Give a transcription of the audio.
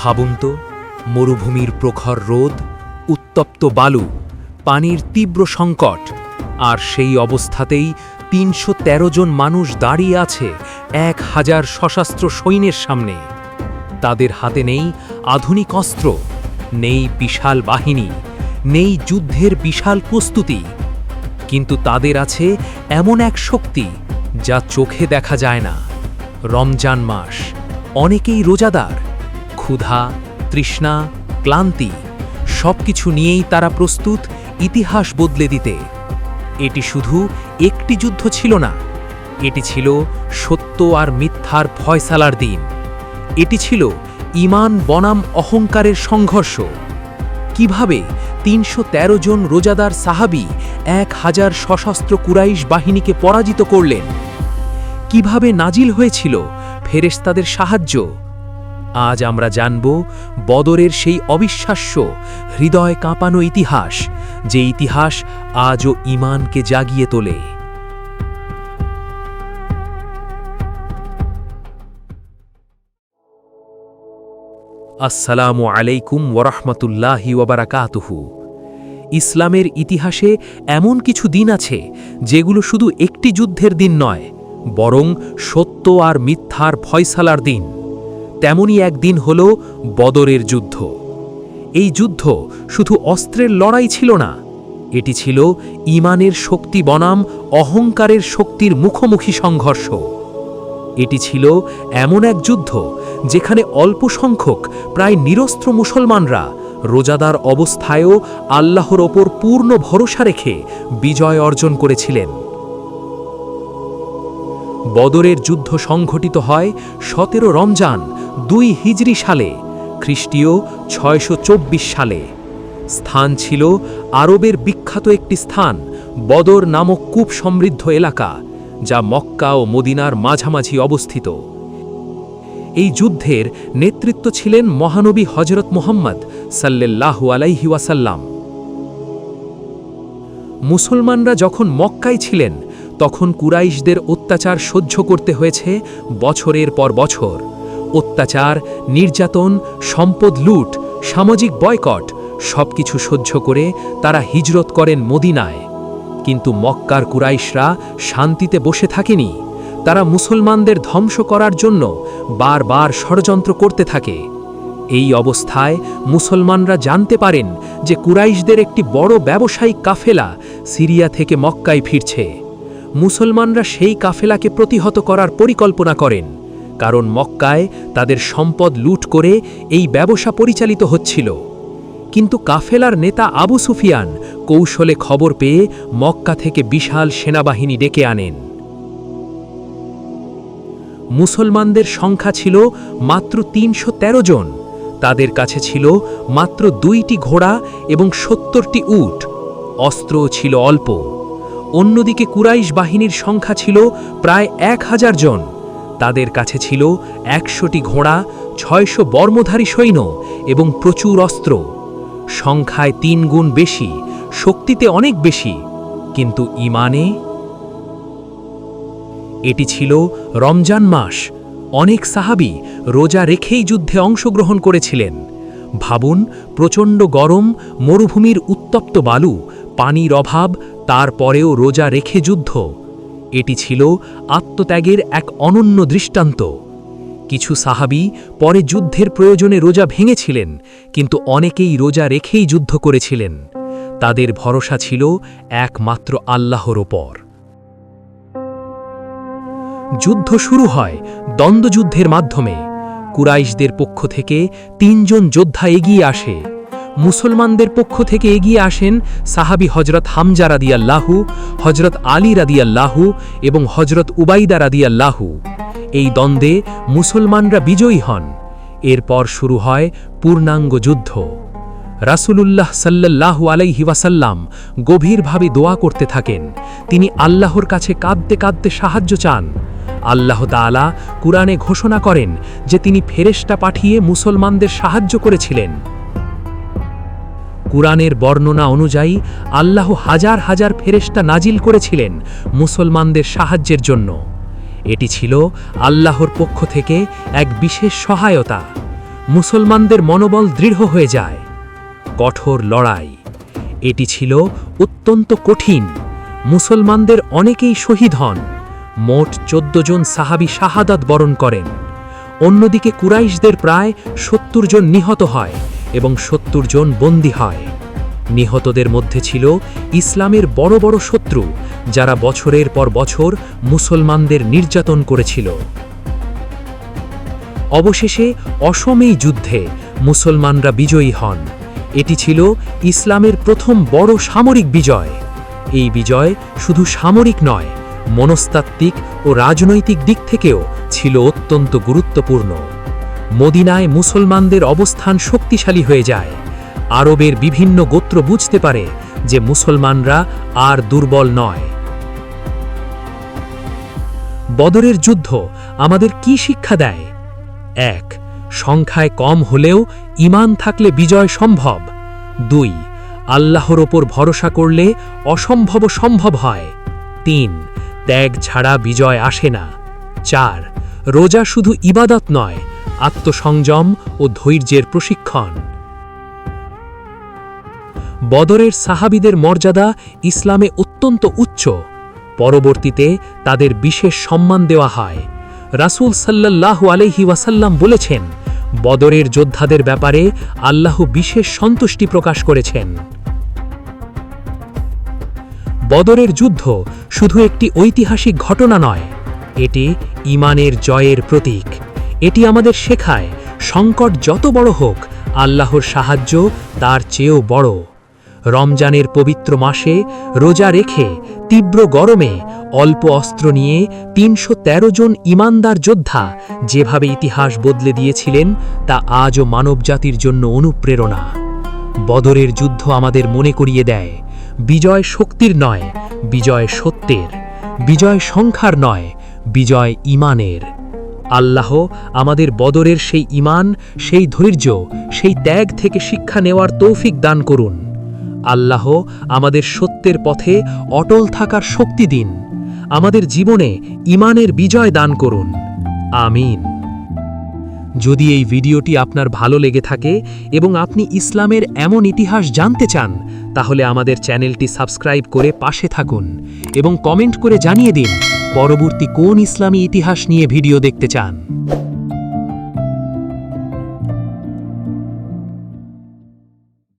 ভাবুন তো, মরুভূমির প্রখর রোদ, উত্তপ্ত বালু, পানির তীব্র সংকট, আর সেই অবস্থাতেই ৩১৩ জন মানুষ দাঁড়িয়ে আছে ১,০০০ সশস্ত্র সৈন্যের সামনে। তাদের হাতে নেই আধুনিক অস্ত্র, নেই বিশাল বাহিনী, নেই যুদ্ধের বিশাল প্রস্তুতি, কিন্তু তাদের আছে এমন এক শক্তি যা চোখে দেখা যায় না। রমজান মাস, অনেকেই রোজাদার, ক্ষুধা, তৃষ্ণা, ক্লান্তি সবকিছু নিয়েই তারা প্রস্তুত ইতিহাস বদলে দিতে। এটি শুধু একটি যুদ্ধ ছিল না, এটি ছিল সত্য আর মিথ্যার ফয়সালার দিন। এটি ছিল ঈমান বনাম অহংকারের সংঘর্ষ। কিভাবে ৩১৩ জন রোজাদার সাহাবী ১,০০০ সশস্ত্র কুরাইশ বাহিনীকে পরাজিত করলেন? কিভাবে নাজিল হয়েছিল ফেরেশতাদের সাহায্য? আজ আমরা জানব বদরের সেই অবিশ্বাস্য, হৃদয় কাঁপানো ইতিহাস, যে ইতিহাস আজও ঈমানকে জাগিয়ে তোলে। আসসালামু আলাইকুম ওয়ারাহমাতুল্লাহি ওয়াবারাকাতুহু। ইসলামের ইতিহাসে এমন কিছু দিন আছে যেগুলো শুধু একটি যুদ্ধের দিন নয়, বরং সত্য আর মিথ্যার ফয়সালার দিন। তেমনই একদিন হল বদরের যুদ্ধ। এই যুদ্ধ শুধু অস্ত্রের লড়াই ছিল না, এটি ছিল ঈমানের শক্তি বনাম অহংকারের শক্তির মুখোমুখি সংঘর্ষ। এটি ছিল এমন এক যুদ্ধ যেখানে অল্প সংখ্যক প্রায় নিরস্ত্র মুসলমানরা রোজাদার অবস্থায়ও আল্লাহর ওপর পূর্ণ ভরসা রেখে বিজয় অর্জন করেছিলেন। বদরের যুদ্ধ সংঘটিত হয় ১৭ রমজান ২ হিজরি সালে, খ্রিস্টীয় ৬২৪ সালে। স্থান ছিল আরবের বিখ্যাত একটি স্থান, বদর নামক কূপ সমৃদ্ধ এলাকা, যা মক্কা ও মদিনার মাঝামাঝি অবস্থিত। এই যুদ্ধের নেতৃত্ব ছিলেন মহানবী হযরত মুহাম্মদ সাল্লাল্লাহু আলাইহি ওয়াসাল্লাম। মুসলমানরা যখন মক্কায় ছিলেন, তখন কুরাইশদের অত্যাচার সহ্য করতে হয়েছে বছরের পর বছর। অত্যাচার, নির্যাতন, সম্পদ লুট, সামাজিক বয়কট সবকিছু সহ্য করে তারা হিজরত করেন মদিনায়। কিন্তু মক্কার কুরাইশরা শান্তিতে বসে থাকেনি। তারা মুসলমানদের ধ্বংস করার জন্য বারবার ষড়যন্ত্র করতে থাকে। এই অবস্থায় মুসলমানরা জানতে পারেন যে কুরাইশদের একটি বড় ব্যবসায়িক কাফেলা সিরিয়া থেকে মক্কায় ফিরছে। মুসলমানরা সেই কাফেলাকে প্রতিহত করার পরিকল্পনা করেন, কারণ মক্কায় তাদের সম্পদ লুট করে এই ব্যবসা পরিচালিত হচ্ছিল। কিন্তু কাফেলার নেতা আবু সুফিয়ান কৌশলে খবর পেয়ে মক্কা থেকে বিশাল সেনাবাহিনী ডেকে আনেন। মুসলমানদের সংখ্যা ছিল মাত্র ৩১৩ জন। তাদের কাছে ছিল মাত্র ২টি ঘোড়া এবং ৭০টি উট। অস্ত্রও ছিল অল্প। অন্যদিকে কুরাইশ বাহিনীর সংখ্যা ছিল প্রায় ১,০০০ জন। তাদের কাছে ছিল ১০০টি ঘোড়া, ৬০০ বর্মধারী সৈন্য এবং প্রচুর অস্ত্র। সংখ্যায় ৩ গুণ বেশি, শক্তিতে অনেক বেশি, কিন্তু ঈমানে? এটি ছিল রমজান মাস। অনেক সাহাবী রোজা রেখেই যুদ্ধে অংশগ্রহণ করেছিলেন। ভাবুন, প্রচণ্ড গরম, মরুভূমির উত্তপ্ত বালু, পানির অভাব, তারপরেও রোজা রেখে যুদ্ধ। এটি ছিল আত্মত্যাগের এক অনন্য দৃষ্টান্ত। কিছু সাহাবী পরে যুদ্ধের প্রয়োজনে রোজা ভেঙেছিলেন, কিন্তু অনেকেই রোজা রেখেই যুদ্ধ করেছিলেন। তাদের ভরসা ছিল একমাত্র আল্লাহর ওপর। যুদ্ধ শুরু হয় দ্বন্দ্বযুদ্ধের মাধ্যমে। কুরাইশদের পক্ষ থেকে ৩ জন যোদ্ধা এগিয়ে আসে। মুসলমানদের পক্ষ থেকে এগিয়ে আসেন সাহাবী হযরত হামজা রাদিয়াল্লাহু, হযরত আলী রাদিয়াল্লাহু এবং হযরত উবাইদা রাদিয়াল্লাহু। এই দ্বন্দ্বে মুসলমানরা বিজয়ী হন। এরপর শুরু হয় পূর্ণাঙ্গ যুদ্ধ। রাসূলুল্লাহ সাল্লাল্লাহু আলাইহি ওয়াসাল্লাম গভীরভাবে দোয়া করতে থাকেন। তিনি আল্লাহর কাছে কাঁদতে কাঁদতে সাহায্য চান। আল্লাহ তাআলা কুরআনে ঘোষণা করেন যে তিনি ফেরেশতা পাঠিয়ে মুসলমানদের সাহায্য করেছিলেন। কুরআনের বর্ণনা অনুযায়ী আল্লাহ হাজার হাজার ফেরেশতা নাজিল করেছিলেন মুসলমানদের সাহায্যের জন্য। এটি ছিল আল্লাহর পক্ষ থেকে এক বিশেষ সহায়তা। মুসলমানদের মনোবল দৃঢ় হয়ে যায়। কঠোর লড়াই। এটি ছিল অত্যন্ত কঠিন। মুসলমানদের অনেকেই শহীদ হন। মোট 14 জন সাহাবী শাহাদাত বরণ করেন। অন্যদিকে কুরাইশদের প্রায় 70 জন নিহত হয় এবং 70 জন বন্দী হয়। নিহতদের মধ্যে ছিল ইসলামের বড় বড় শত্রু, যারা বছরের পর বছর মুসলমানদের নির্যাতন করেছিল। অবশেষে অসমী যুদ্ধে মুসলমানরা বিজয়ী হন। এটি ছিল ইসলামের প্রথম বড় সামরিক বিজয়। এই বিজয় শুধু সামরিক নয়, মনস্তাত্ত্বিক ও রাজনৈতিক দিক থেকেও ছিল অত্যন্ত গুরুত্বপূর্ণ। মদিনায় মুসলমানদের অবস্থান শক্তিশালী হয়ে যায়। আরবের বিভিন্ন গোত্র বুঝতে পারে যে মুসলমানরা আর দুর্বল নয়। বদরের যুদ্ধ আমাদের কি শিক্ষা দেয়? 1. সংখ্যায় কম হলেও ঈমান থাকলে বিজয় সম্ভব। 2. আল্লাহর ওপর ভরসা করলে অসম্ভব সম্ভব হয়। 3. ত্যাগ ছাড়া বিজয় আসে না। 4. রোজা শুধু ইবাদত নয়, আত্মসংযম ও ধৈর্যের প্রশিক্ষণ। বদরের সাহাবীদের মর্যাদা ইসলামে অত্যন্ত উচ্চ। পরবর্তীতে তাদের বিশেষ সম্মান দেওয়া হয়। রাসূল সাল্লাল্লাহু আলাইহি ওয়াসাল্লাম বলেছেন, বদরের যোদ্ধাদের ব্যাপারে আল্লাহ বিশেষ সন্তুষ্টি প্রকাশ করেছেন। বদরের যুদ্ধ শুধু একটি ঐতিহাসিক ঘটনা নয়, এটি ঈমানের জয়ের প্রতীক। এটি আমাদের শেখায়, সংকট যত বড় হোক, আল্লাহর সাহায্য তার চেয়েও বড়। রমজানের পবিত্র মাসে রোজা রেখে তীব্র গরমে অল্প অস্ত্র নিয়ে 313 জন ঈমানদার যোদ্ধা যেভাবে ইতিহাস বদলে দিয়েছিলেন, তা আজও মানবজাতির জন্য অনুপ্রেরণা। বদরের যুদ্ধ আমাদের মনে করিয়ে দেয়, বিজয় শক্তির নয়, বিজয় সত্যের। বিজয় সংখ্যার নয়, বিজয় ঈমানের। আল্লাহ আমাদের বদরের সেই ঈমান, সেই ধৈর্য, সেই ত্যাগ থেকে শিক্ষা নেওয়ার তৌফিক দান করুন। আল্লাহ আমাদের সত্যের পথে অটল থাকার শক্তি দিন। আমাদের জীবনে ঈমানের বিজয় দান করুন। আমিন। যদি এই ভিডিওটি আপনার ভালো লেগে থাকে এবং আপনি ইসলামের এমন ইতিহাস জানতে চান, তাহলে আমাদের চ্যানেলটি সাবস্ক্রাইব করে পাশে থাকুন এবং কমেন্ট করে জানিয়ে দিন পরবর্তী কোন ইসলামী ইতিহাস নিয়ে ভিডিও দেখতে চান।